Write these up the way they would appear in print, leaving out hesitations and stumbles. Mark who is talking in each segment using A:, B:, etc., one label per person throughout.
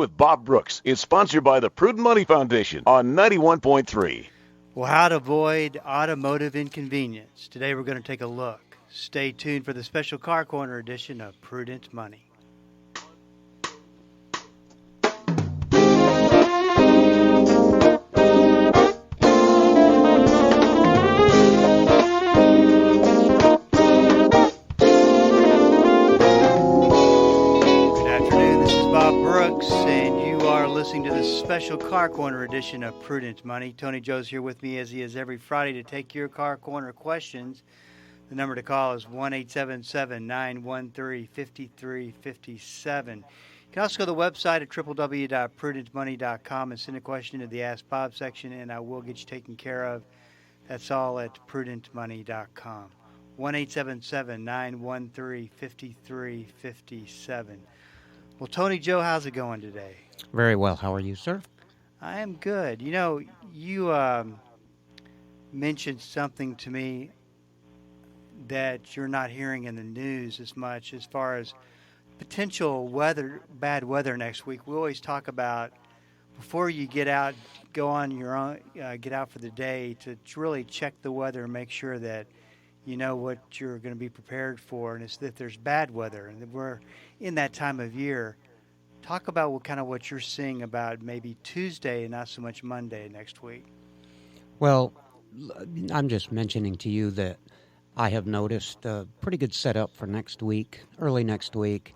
A: with Bob Brooks is sponsored by the Prudent Money Foundation on 91.3.
B: Well, how to avoid automotive inconvenience. Today we're going to take a look. Stay tuned for the special Car Corner edition of Prudent Money. Listening to the special Car Corner edition of Prudent Money. Tony Joe's here with me as he is every Friday to take your Car Corner questions. The number to call is 1-877-913-5357. You can also go to the website at www.prudentmoney.com and send a question to the Ask Bob section, and I will get you taken care of. That's all at prudentmoney.com. 1-877-913-5357. Well, Tony Joe, how's it going today?
C: Very well. How are you, sir?
B: I am good. You know, you mentioned something to me that you're not hearing in the news as much as far as potential bad weather next week. We always talk about before you get out, go on your own, get out for the day to really check the weather and make sure that you know what you're going to be prepared for, and it's that there's bad weather, and we're in that time of year. Talk about what you're seeing about maybe Tuesday and not so much Monday next week.
C: Well, I'm just mentioning to you that I have noticed a pretty good setup for next week, early next week,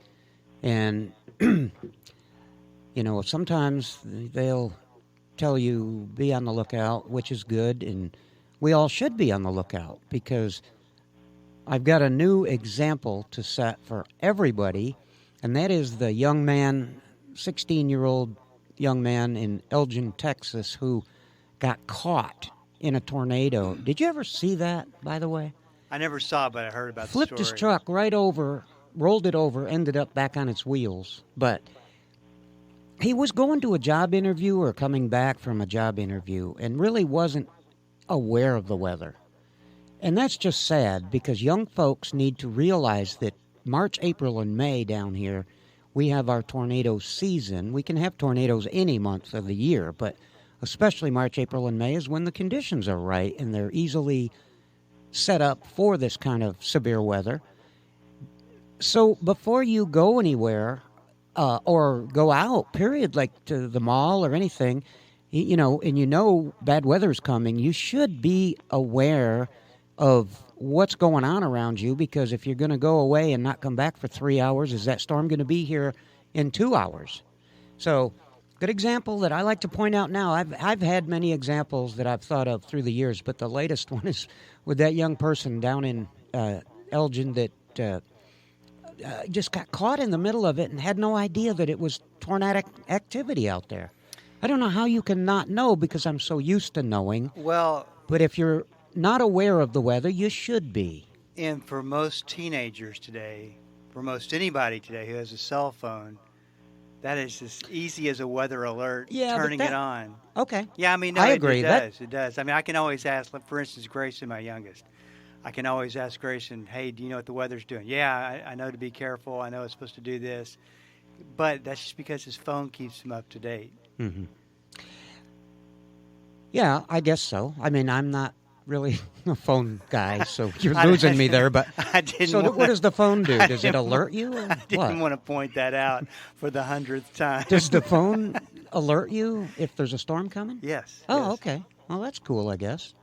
C: and sometimes they'll tell you be on the lookout, which is good, and we all should be on the lookout because I've got a new example to set for everybody, and that is the young man, 16-year-old young man in Elgin, Texas, who got caught in a tornado. Did you ever see that, by the way?
B: I never saw it, but I heard about the story.
C: Flipped his truck right over, rolled it over, ended up back on its wheels. But he was going to a job interview or coming back from a job interview and really wasn't aware of the weather. And that's just sad because young folks need to realize that March, April, and May down here, we have our tornado season. We can have tornadoes any month of the year, but especially March, April, and May is when the conditions are right and they're easily set up for this kind of severe weather. So before you go anywhere or go out, period, like to the mall or anything, and bad weather's coming, you should be aware of what's going on around you, because if you're going to go away and not come back for 3 hours, is that storm going to be here in 2 hours? So, good example that I like to point out now. I've had many examples that I've thought of through the years, but the latest one is with that young person down in Elgin that just got caught in the middle of it and had no idea that it was tornadic activity out there. I don't know how you can not know because I'm so used to knowing.
B: Well,
C: but if you're not aware of the weather, you should be.
B: And for most teenagers today, for most anybody today who has a cell phone, that is as easy as a weather alert, turning it on.
C: Okay.
B: Yeah, I mean,
C: I agree.
B: It does. I mean, I can always ask, for instance, Grayson, my youngest. I can always ask Grayson, hey, do you know what the weather's doing? Yeah, I know to be careful. I know it's supposed to do this. But that's just because his phone keeps him up to date.
C: Mm-hmm. Yeah, I guess so. I mean, I'm not really a phone guy, so you're losing me there. But what does the phone do? Does it alert you?
B: I didn't want to point that out for the 100th time.
C: Does the phone alert you if there's a storm coming?
B: Yes.
C: Oh, okay. Well, that's cool, I guess.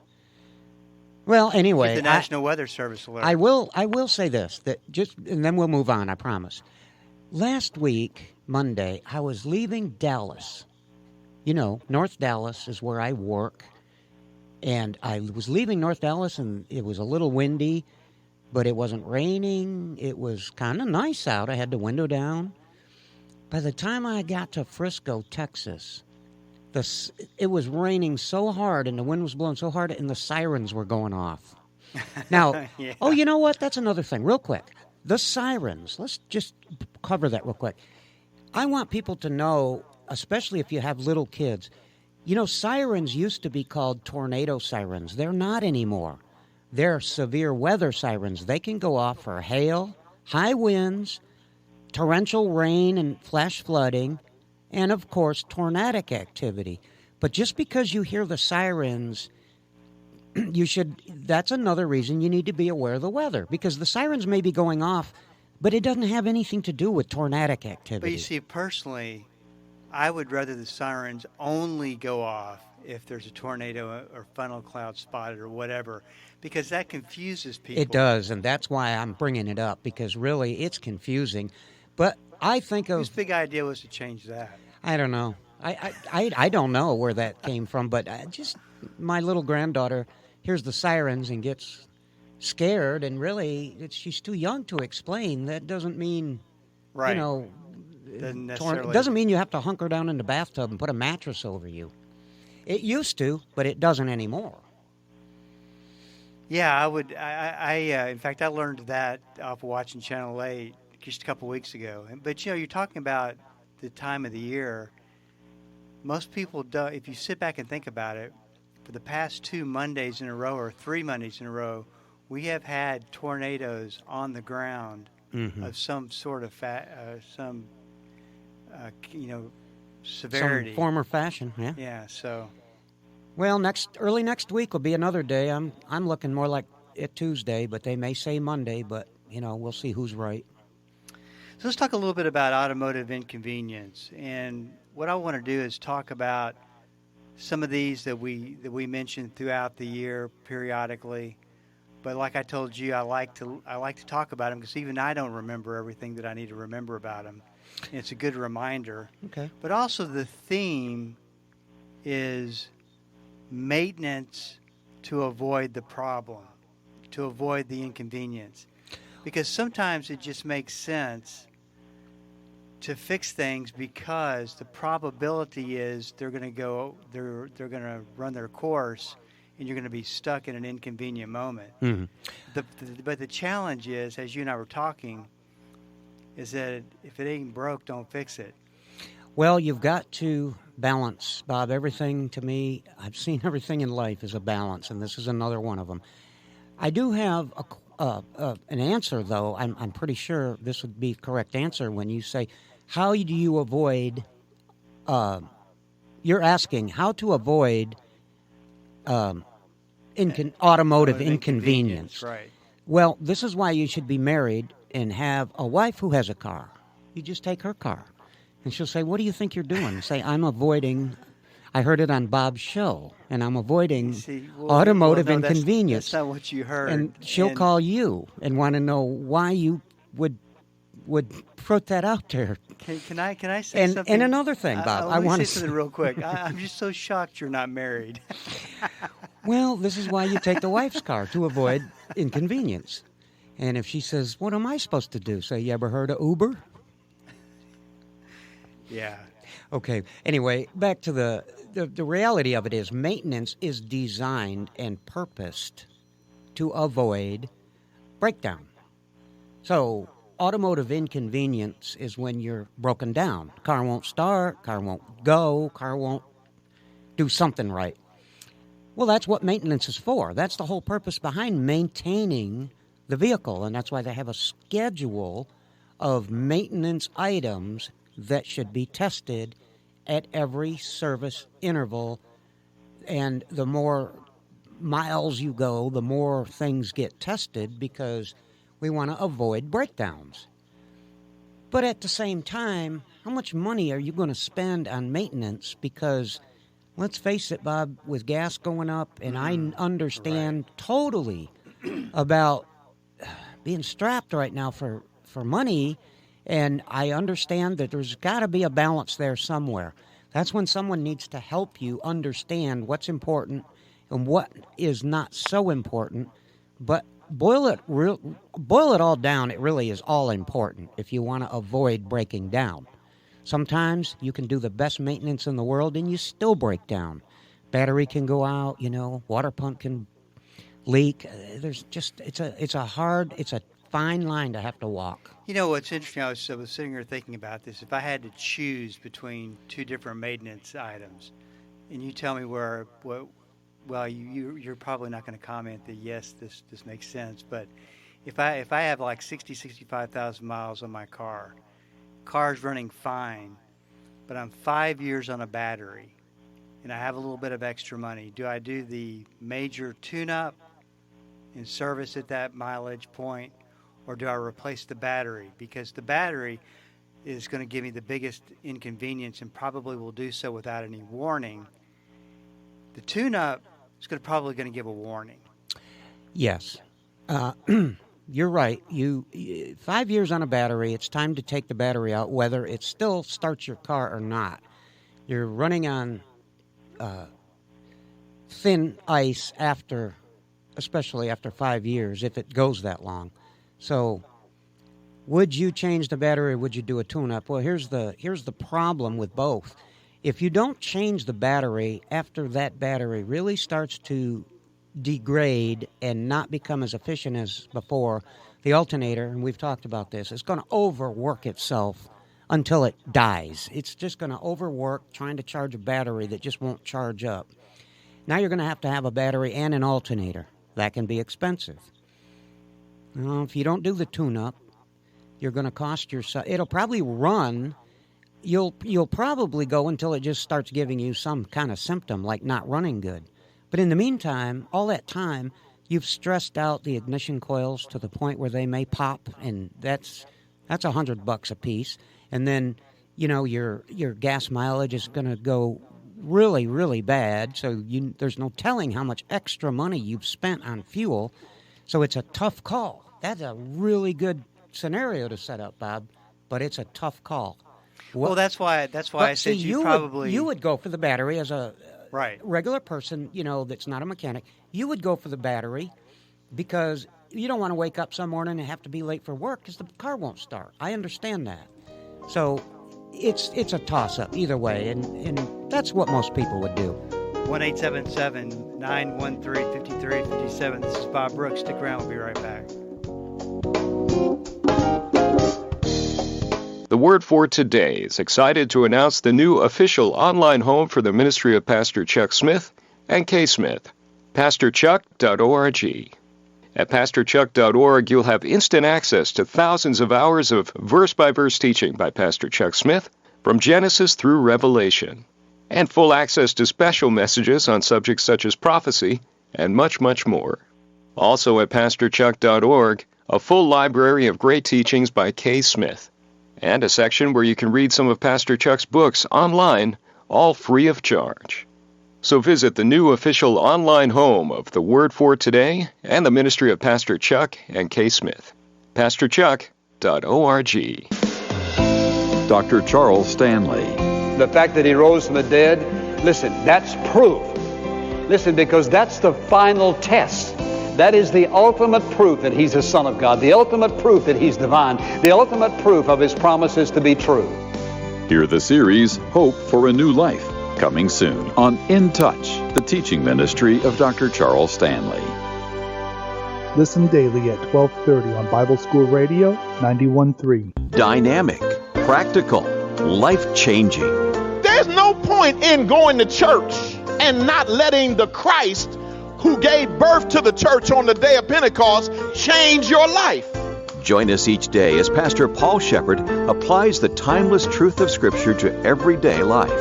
C: Well, anyway,
B: the National Weather Service alert.
C: I will say this, and then we'll move on, I promise. Last week, Monday, I was leaving Dallas. North Dallas is where I work. And I was leaving North Dallas, and it was a little windy, but it wasn't raining. It was kind of nice out. I had the window down. By the time I got to Frisco, Texas, it was raining so hard, and the wind was blowing so hard, and the sirens were going off. Now,
B: yeah.
C: Oh, you know what? That's another thing, real quick. The sirens, let's just cover that real quick. I want people to know, especially if you have little kids, sirens used to be called tornado sirens. They're not anymore. They're severe weather sirens. They can go off for hail, high winds, torrential rain and flash flooding, and, of course, tornadic activity. But just because you hear the sirens, that's another reason you need to be aware of the weather, because the sirens may be going off, but it doesn't have anything to do with tornadic activity.
B: But you see, personally, I would rather the sirens only go off if there's a tornado or funnel cloud spotted or whatever, because that confuses people.
C: It does, and that's why I'm bringing it up, because really it's confusing. But I think
B: Whose big idea was to change that?
C: I don't know. I don't know where that came from, but just my little granddaughter hears the sirens and gets scared, and really she's too young to explain. That doesn't mean,
B: right.
C: Doesn't mean you have to hunker down in the bathtub and put a mattress over you. It used to, but it doesn't anymore.
B: Yeah, I would. In fact, I learned that off watching Channel 8 just a couple weeks ago. But you're talking about the time of the year. Most people don't. If you sit back and think about it, for the past 2 Mondays in a row or 3 Mondays in a row, we have had tornadoes on the ground of some sort of severity,
C: some form or fashion. Yeah.
B: Yeah. So.
C: Well, early next week will be another day. I'm looking more like it Tuesday, but they may say Monday. But we'll see who's right.
B: So let's talk a little bit about automotive inconvenience, and what I want to do is talk about some of these that we mentioned throughout the year periodically. But like I told you, I like to talk about them because even I don't remember everything that I need to remember about them. And it's a good reminder.
C: Okay.
B: But also the theme is maintenance to avoid the problem, to avoid the inconvenience. Because sometimes it just makes sense to fix things because the probability is they're going to run their course and you're going to be stuck in an inconvenient moment.
C: Mm-hmm.
B: But the challenge is, as you and I were talking, is that if it ain't broke, don't fix it.
C: Well, you've got to balance, Bob. Everything to me, I've seen everything in life is a balance, and this is another one of them. I do have an answer, though. I'm pretty sure this would be the correct answer when you say, how do you avoid, you're asking how to avoid automotive inconvenience.
B: Right.
C: Well, this is why you should be married and have a wife who has a car. You just take her car. And she'll say, what do you think you're doing? Say, I'm avoiding, I heard it on Bob's show, and I'm avoiding automotive inconvenience.
B: That's not what you heard.
C: And she'll call you and want to know why you would put that out there.
B: Can I say something?
C: And another thing, Bob.
B: I want to say something real quick. I'm just so shocked you're not married.
C: Well, this is why you take the wife's car, to avoid inconvenience. And if she says, what am I supposed to do? Say, you ever heard of Uber?
B: Yeah.
C: Okay. Anyway, back to the reality of it is maintenance is designed and purposed to avoid breakdown. So automotive inconvenience is when you're broken down. Car won't start, car won't go, car won't do something right. Well, that's what maintenance is for. That's the whole purpose behind maintaining the vehicle, and that's why they have a schedule of maintenance items that should be tested at every service interval. And the more miles you go, the more things get tested because we want to avoid breakdowns. But at the same time, how much money are you going to spend on maintenance? Because let's face it, Bob, with gas going up, and I understand totally about being strapped right now for money, and I understand that there's got to be a balance there somewhere. That's when someone needs to help you understand what's important and what is not so important. But boil it all down, it really is all important if you want to avoid breaking down. Sometimes you can do the best maintenance in the world and you still break down. Battery can go out, water pump can leak. There's just it's a fine line to have to walk.
B: You know what's interesting? I was sitting here thinking about this. If I had to choose between two different maintenance items, and you tell me you're probably not going to comment that yes, this makes sense. But if I have like 65,000 miles on my car's running fine, but I'm 5 years on a battery, and I have a little bit of extra money. Do I do the major tune-up and service at that mileage point, or do I replace the battery? Because the battery is going to give me the biggest inconvenience and probably will do so without any warning. The tune-up is probably going to give a warning.
C: Yes. You're right. 5 years on a battery, it's time to take the battery out, whether it still starts your car or not. You're running on thin ice especially after 5 years, if it goes that long. So would you change the battery or would you do a tune-up? Well, here's the problem with both. If you don't change the battery after that battery really starts to degrade and not become as efficient as before, the alternator, and we've talked about this, is going to overwork itself until it dies. It's just going to overwork trying to charge a battery that just won't charge up. Now you're going to have a battery and an alternator. That can be expensive. If you don't do the tune-up, you're going to cost yourself. It'll probably run. You'll probably go until it just starts giving you some kind of symptom like not running good. But in the meantime, all that time, you've stressed out the ignition coils to the point where they may pop, and that's $100 a piece. And then, your gas mileage is going to go really, really bad. So there's no telling how much extra money you've spent on fuel. So it's a tough call. That's a really good scenario to set up, Bob, but it's a tough call.
B: Well, that's why I said
C: you would go for the battery as a
B: right
C: regular person, that's not a mechanic. You would go for the battery because you don't want to wake up some morning and have to be late for work because the car won't start. I understand that. So it's a toss-up either way, and that's what most people would do.
B: 1-877-913-5357. This is Bob Brooks. Stick around. We'll be right back.
D: The Word for Today is excited to announce the new official online home for the ministry of Pastor Chuck Smith and Kay Smith, pastorchuck.org. At pastorchuck.org, you'll have instant access to thousands of hours of verse-by-verse teaching by Pastor Chuck Smith from Genesis through Revelation, and full access to special messages on subjects such as prophecy and much, much more. Also at pastorchuck.org, a full library of great teachings by Kay Smith, and a section where you can read some of Pastor Chuck's books online, all free of charge. So visit the new official online home of the Word for Today and the ministry of Pastor Chuck and Kay Smith, pastorchuck.org.
E: Dr. Charles Stanley.
F: The fact that he rose from the dead, listen, that's proof. Listen, because that's the final test. That is the ultimate proof that he's the Son of God, the ultimate proof that he's divine, the ultimate proof of his promises to be true.
E: Hear the series, Hope for a New Life, coming soon on In Touch, the teaching ministry of Dr. Charles Stanley.
G: Listen daily at 12:30 on Bible School Radio 91.3.
A: Dynamic, practical, life-changing.
H: There's no point in going to church and not letting the Christ who gave birth to the church on the day of Pentecost change your life.
A: Join us each day as Pastor Paul Shepherd applies the timeless truth of Scripture to everyday life.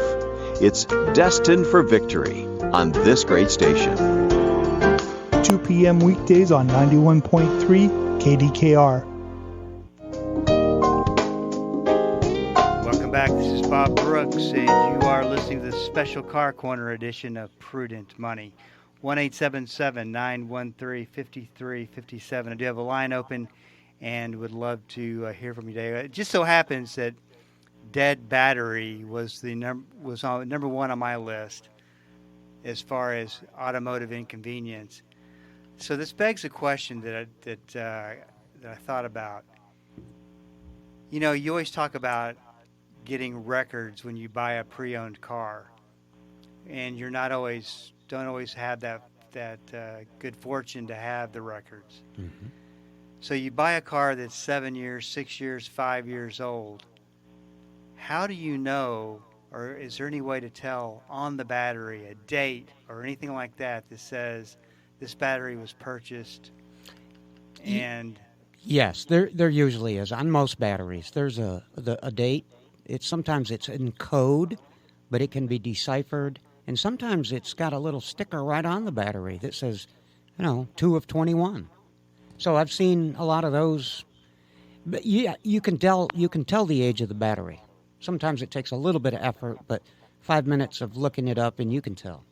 A: It's Destined for Victory on this great station.
G: 2 p.m. weekdays on 91.3 KDKR.
B: Welcome back. This is Bob Brooks, and you are listening to the special Car Corner edition of Prudent Money. 1-877-913-5357. I do have a line open and would love to hear from you today. It just so happens that dead battery was on number one on my list as far as automotive inconvenience. So this begs a question that I thought about. You always talk about getting records when you buy a pre-owned car, and you're don't always have that good fortune to have the records.
C: Mm-hmm.
B: So you buy a car that's 7 years, 6 years, 5 years old. How do you know, or is there any way to tell on the battery a date or anything like that says this battery was purchased? And
C: yes, there usually is on most batteries. There's a date. sometimes it's in code, but it can be deciphered. And sometimes it's got a little sticker right on the battery that says, 2 of 21. So I've seen a lot of those. But yeah, you can tell the age of the battery. Sometimes it takes a little bit of effort, but 5 minutes of looking it up and you can tell.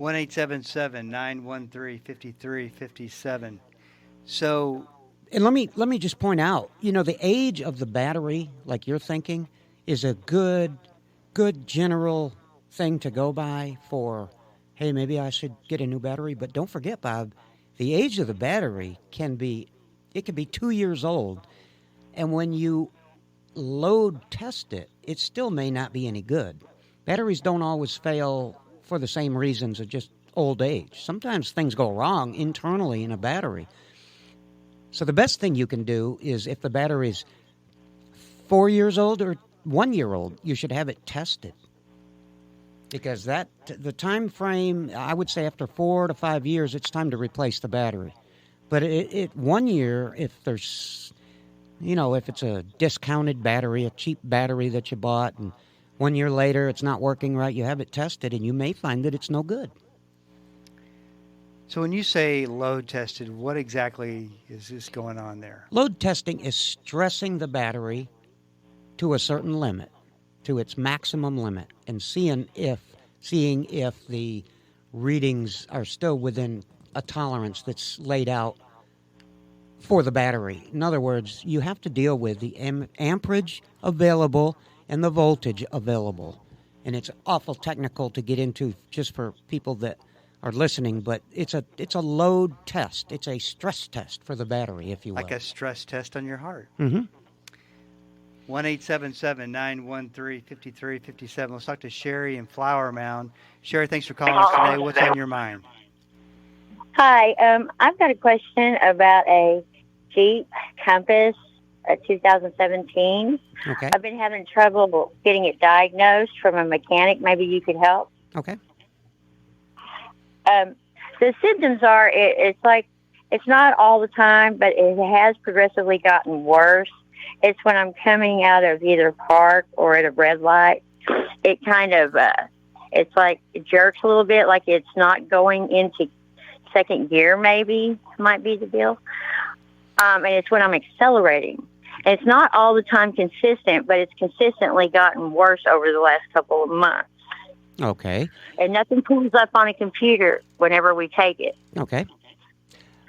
B: 1-877-913-5357. So,
C: and let me just point out, the age of the battery, like you're thinking, is a good general thing to go by for, hey, maybe I should get a new battery. But don't forget, Bob, the age of the battery can be 2 years old, and when you load test it, it still may not be any good. Batteries don't always fail for the same reasons of just old age. Sometimes things go wrong internally in a battery. So the best thing you can do is, if the battery's 4 years old or 1 year old, you should have it tested. Because the time frame, I would say after 4 to 5 years, it's time to replace the battery. But it 1 year, if there's, if it's a discounted battery, a cheap battery that you bought, and 1 year later it's not working right, you have it tested, and you may find that it's no good.
B: So when you say load tested, what exactly is this going on there?
C: Load testing is stressing the battery to a certain limit, to its maximum limit, and seeing if the readings are still within a tolerance that's laid out for the battery. In other words, you have to deal with the amperage available and the voltage available. And it's awful technical to get into just for people that are listening, but it's a load test. It's a stress test for the battery, if you will.
B: Like a stress test on your heart.
C: Mm-hmm.
B: 1-877-913-5357. Let's talk to Sherry in Flower Mound. Sherry, thanks for calling us today. What's on your mind?
I: Hi, I've got a question about a Jeep Compass, 2017.
C: Okay.
I: I've been having trouble getting it diagnosed from a mechanic. Maybe you could help.
C: Okay.
I: The symptoms are, it's like, it's not all the time, but it has progressively gotten worse. It's when I'm coming out of either park or at a red light. It kind of, it's like it jerks a little bit, like it's not going into second gear, maybe, might be the deal. And it's when I'm accelerating. And it's not all the time consistent, but it's consistently gotten worse over the last couple of months.
C: Okay.
I: And nothing pulls up on a computer whenever we take it.
C: Okay.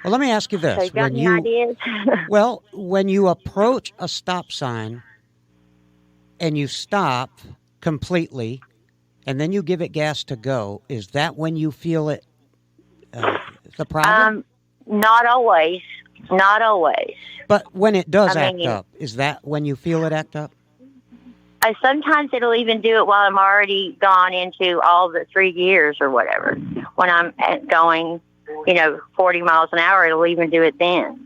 C: Well, let me ask you this.
I: So you got any ideas?
C: Well, when you approach a stop sign and you stop completely and then you give it gas to go, is that when you feel it, the problem?
I: Not always. Not always.
C: But when it does act up, is that when you feel it act up?
I: Sometimes it'll even do it while I'm already gone into all the 3 gears or whatever. When I'm going, 40 miles an hour, it'll even do it then.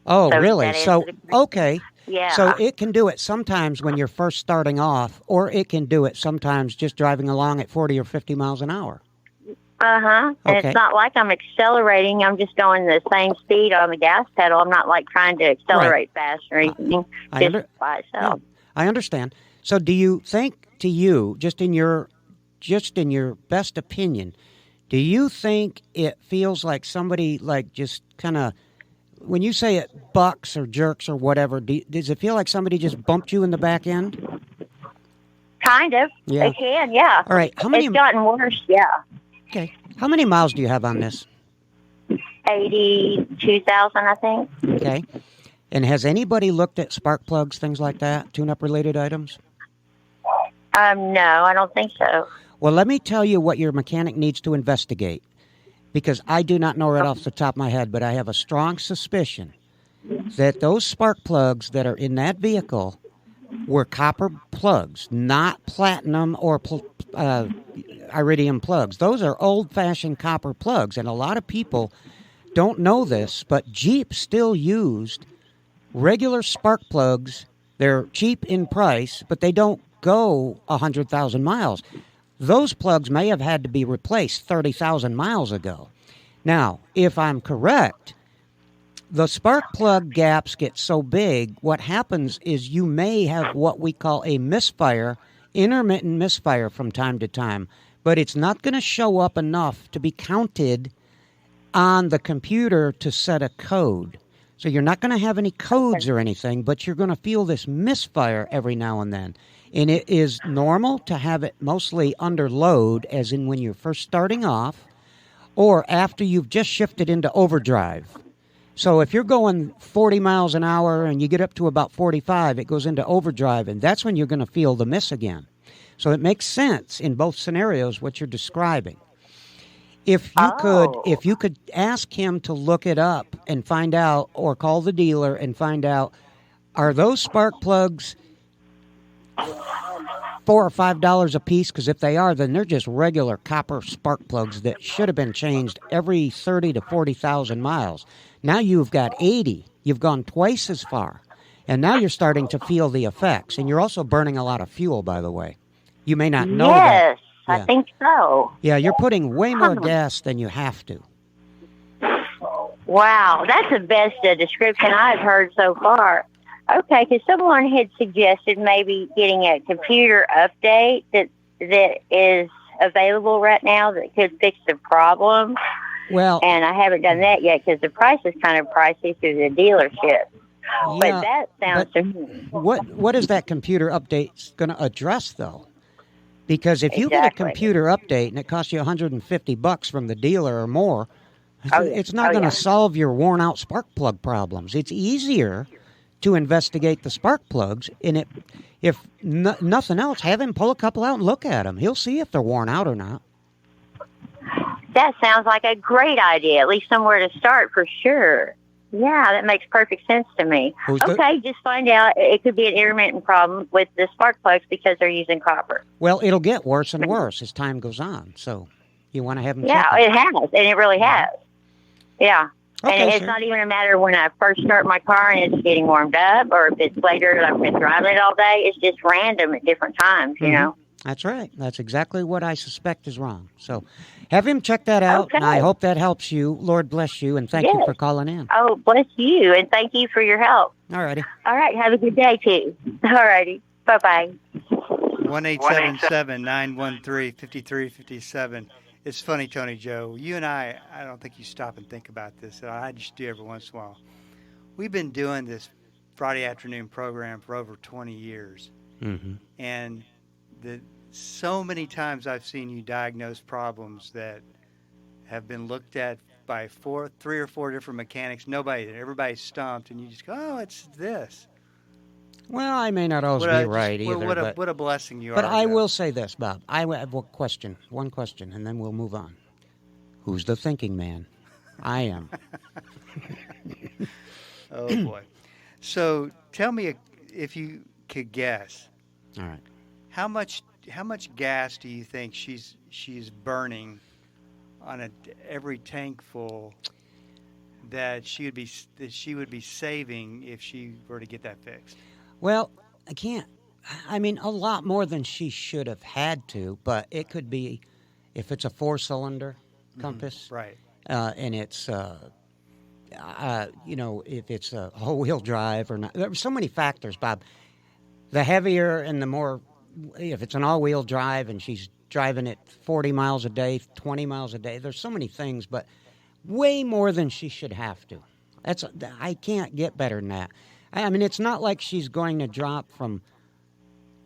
C: Oh, so really? So, okay.
I: Yeah.
C: So it can do it sometimes when you're first starting off, or it can do it sometimes just driving along at 40 or 50 miles an hour.
I: Uh-huh. And
C: okay.
I: It's not like I'm accelerating. I'm just going the same speed on the gas pedal. I'm not like trying to accelerate fast or anything by itself.
C: Yeah, I understand. So do you think, just in your best opinion, do you think it feels like somebody just kind of, when you say it bucks or jerks or whatever, does it feel like somebody just bumped you in the back end?
I: Kind of.
C: Yeah.
I: It can, yeah.
C: All right.
I: It's gotten worse, yeah.
C: Okay. How many miles do you have on this?
I: 82,000, I think.
C: Okay. And has anybody looked at spark plugs, things like that, tune-up related items?
I: No, I don't think so.
C: Well, let me tell you what your mechanic needs to investigate, because I do not know right off the top of my head, but I have a strong suspicion that those spark plugs that are in that vehicle were copper plugs, not platinum or iridium plugs. Those are old-fashioned copper plugs, and a lot of people don't know this, but Jeep still used regular spark plugs. They're cheap in price, but they don't go 100,000 miles. Those plugs may have had to be replaced 30,000 miles ago. Now, if I'm correct, the spark plug gaps get so big, what happens is you may have what we call a misfire, intermittent misfire from time to time, but it's not going to show up enough to be counted on the computer to set a code. So you're not going to have any codes or anything, but you're going to feel this misfire every now and then. And it is normal to have it mostly under load, as in when you're first starting off, or after you've just shifted into overdrive. So if you're going 40 miles an hour and you get up to about 45, it goes into overdrive, and that's when you're going to feel the miss again. So it makes sense in both scenarios what you're describing. If you could ask him to look it up and find out, or call the dealer and find out, are those spark plugs $4 or $5 a piece? Because if they are, then they're just regular copper spark plugs that should have been changed every 30 to 40,000 miles. Now you've got 80. You've gone twice as far. And now you're starting to feel the effects. And you're also burning a lot of fuel, by the way. You may not know that.
I: Yes, I think so.
C: Yeah, you're putting way more gas than you have to.
I: Wow, that's the best description I've heard so far. Okay, because someone had suggested maybe getting a computer update that is available right now that could fix the problem.
C: Well,
I: and I haven't done that yet because the price is kind of pricey through the dealership.
C: Yeah,
I: but that sounds to me.
C: What is that computer update going to address, though? Because if you get a computer update and it costs you $150 from the dealer or more, it's not going to solve your worn-out spark plug problems. It's easier to investigate the spark plugs, and if nothing else, have him pull a couple out and look at them. He'll see if they're worn out or not.
I: That sounds like a great idea, at least somewhere to start for sure. Yeah, that makes perfect sense to me. Just find out. It could be an intermittent problem with the spark plugs because they're using copper.
C: Well, it'll get worse and worse as time goes on, so you want to have them check
I: it has, and it really has. Yeah.
C: Okay,
I: and it's not even a matter when I first start my car and it's getting warmed up, or if it's later and I've been driving it all day. It's just random at different times, you know.
C: That's right. That's exactly what I suspect is wrong. So have him check that out, and I hope that helps you. Lord bless you, and thank you for calling in.
I: Oh, bless you, and thank you for your help.
C: All righty.
I: All right, have a good day, too. All righty. Bye-bye.
B: 1-877-913-5357. It's funny, Tony Joe. You and I don't think you stop and think about this. I just do every once in a while. We've been doing this Friday afternoon program for over 20 years.
C: Mm-hmm.
B: And so many times I've seen you diagnose problems that have been looked at by 3 or 4 different mechanics. Everybody's stumped, and you just go, oh, it's this.
C: Well, I may not always be right either.
B: What a blessing you are.
C: But I will say this, Bob. I have one question, and then we'll move on. Who's the thinking man? I am.
B: Oh, boy. So tell me if you could guess.
C: All right.
B: How much gas do you think she's burning on every tank full that she would be saving if she were to get that fixed?
C: Well, I mean, a lot more than she should have had to, but it could be if it's a 4-cylinder compass,
B: right?
C: And it's if it's a whole-wheel drive or not. There's so many factors, Bob. The heavier and the more. If it's an all-wheel drive and she's driving it 40 miles a day, 20 miles a day, there's so many things, but way more than she should have to. I can't get better than that. I mean, it's not like she's going to drop from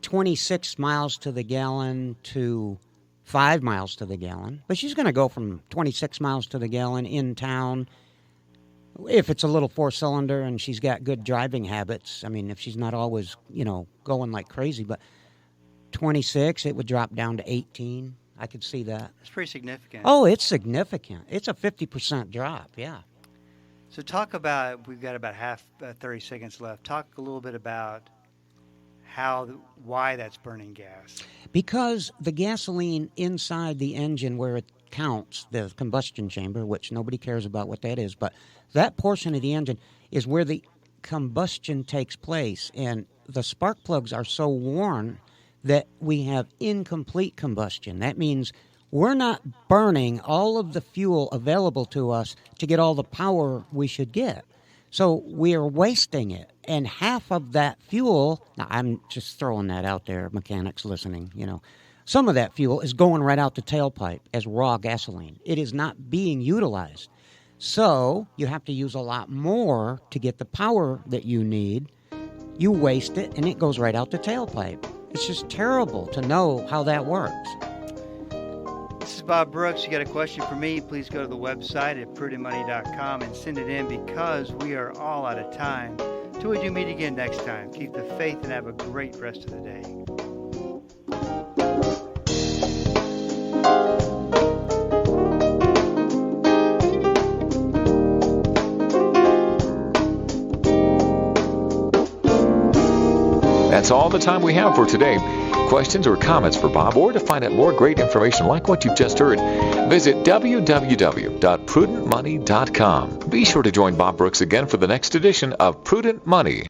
C: 26 miles to the gallon to 5 miles to the gallon, but she's going to go from 26 miles to the gallon in town if it's a little 4-cylinder and she's got good driving habits. I mean, if she's not always, going like crazy, but 26, it would drop down to 18. I could see that.
B: It's pretty significant.
C: Oh, it's significant. It's a 50% drop, yeah.
B: So we've got about 30 seconds left. Talk a little bit about why that's burning gas.
C: Because the gasoline inside the engine where it counts, the combustion chamber, which nobody cares about what that is, but that portion of the engine is where the combustion takes place. And the spark plugs are so worn that we have incomplete combustion. That means we're not burning all of the fuel available to us to get all the power we should get. So we are wasting it. And half of that fuel, now I'm just throwing that out there, mechanics listening, some of that fuel is going right out the tailpipe as raw gasoline. It is not being utilized. So you have to use a lot more to get the power that you need. You waste it, and it goes right out the tailpipe. It's just terrible to know how that works.
B: This is Bob Brooks. You got a question for me, please go to the website at prudentmoney.com and send it in, because we are all out of time. Till we do meet again next time, keep the faith and have a great rest of the day.
D: That's all the time we have for today. Questions or comments for Bob, or to find out more great information like what you've just heard, visit www.prudentmoney.com. Be sure to join Bob Brooks again for the next edition of Prudent Money.